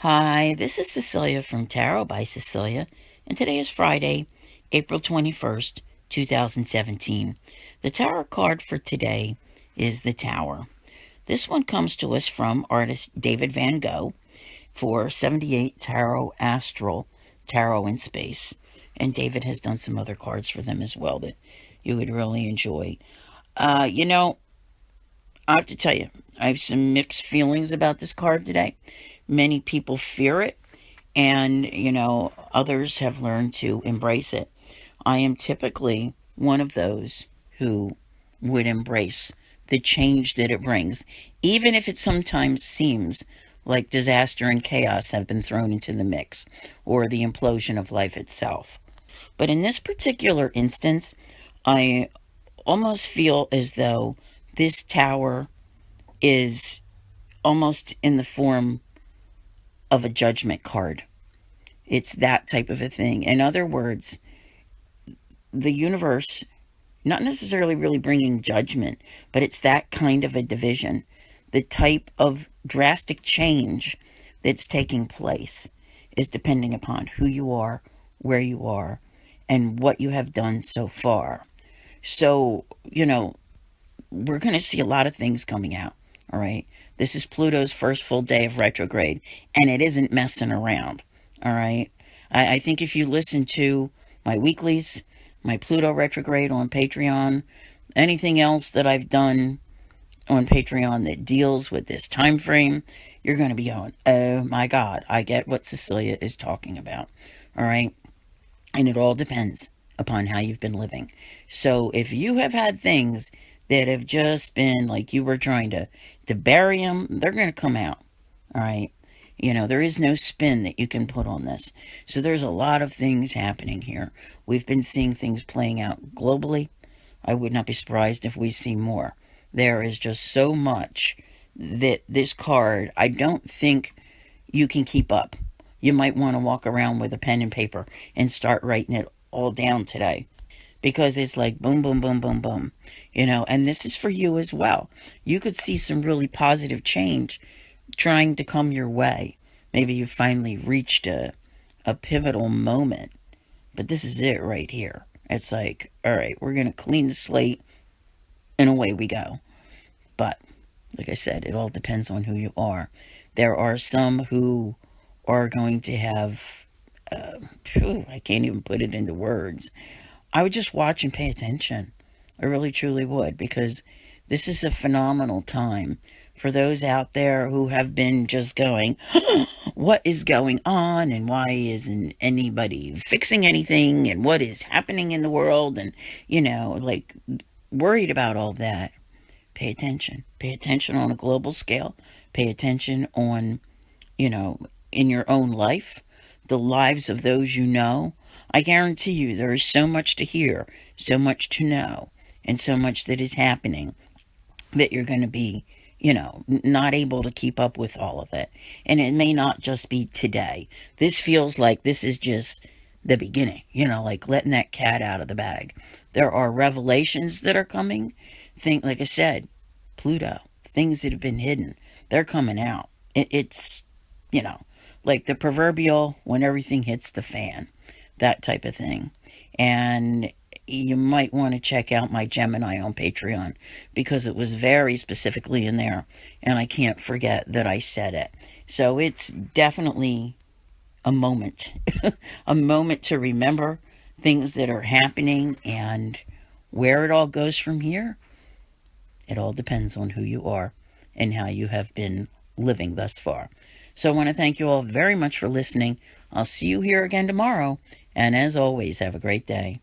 Hi, this is Cecilia from Tarot by Cecilia, and today is Friday, April 21st, 2017. The tarot card for today is the Tower. This one comes to us from artist David Van Gogh for 78 Tarot Astral Tarot in Space. And David has done some other cards for them as well that you would really enjoy. Uh, you know, I have to tell you, I have some mixed feelings about this card today. Many people fear it, and, others have learned to embrace it. I am typically one of those who would embrace the change that it brings, even if it sometimes seems like disaster and chaos have been thrown into the mix, or the implosion of life itself. But in this particular instance, I almost feel as though this tower is almost in the form of a judgment card. It's that type of a thing. In other words, the universe, not necessarily really bringing judgment, but it's that kind of a division. The type of drastic change that's taking place is depending upon who you are, where you are, and what you have done so far. So, we're going to see a lot of things coming out, all right? This is Pluto's first full day of retrograde, and it isn't messing around, all right? I think if you listen to my weeklies, my Pluto retrograde on Patreon, anything else that I've done on Patreon that deals with this time frame, you're going to be going, oh my God, I get what Cecilia is talking about, all right? And it all depends upon how you've been living. So if you have had things that have just been like you were trying to bury them, they're going to come out, all right? There is no spin that you can put on this. So there's a lot of things happening here. We've been seeing things playing out globally. I would not be surprised if we see more. There is just so much that this card, I don't think you can keep up. You might want to walk around with a pen and paper and start writing it all down today, because it's like boom, boom, boom, boom, boom, and this is for you as well. You could see some really positive change trying to come your way. Maybe you finally reached a pivotal moment, but this is it right here. It's like, all right, we're going to clean the slate and away we go. But like I said, it all depends on who you are. There are some who are going to have, I can't even put it into words. I would just watch and pay attention. I really truly would, because this is a phenomenal time for those out there who have been just going, what is going on, and why isn't anybody fixing anything, and what is happening in the world, and, like worried about all that. Pay attention. Pay attention on a global scale. Pay attention on, in your own life, the lives of those you know. I guarantee you there is so much to hear, so much to know, and so much that is happening that you're going to be, not able to keep up with all of it. And it may not just be today. This feels like this is just the beginning, like letting that cat out of the bag. There are revelations that are coming. Like I said, Pluto, things that have been hidden, they're coming out. It's, like the proverbial when everything hits the fan, that type of thing. And you might want to check out my Gemini on Patreon, because it was very specifically in there, and I can't forget that I said it. So it's definitely a moment, a moment to remember things that are happening, and where it all goes from here. It all depends on who you are and how you have been living thus far. So I want to thank you all very much for listening. I'll see you here again tomorrow. And as always, have a great day.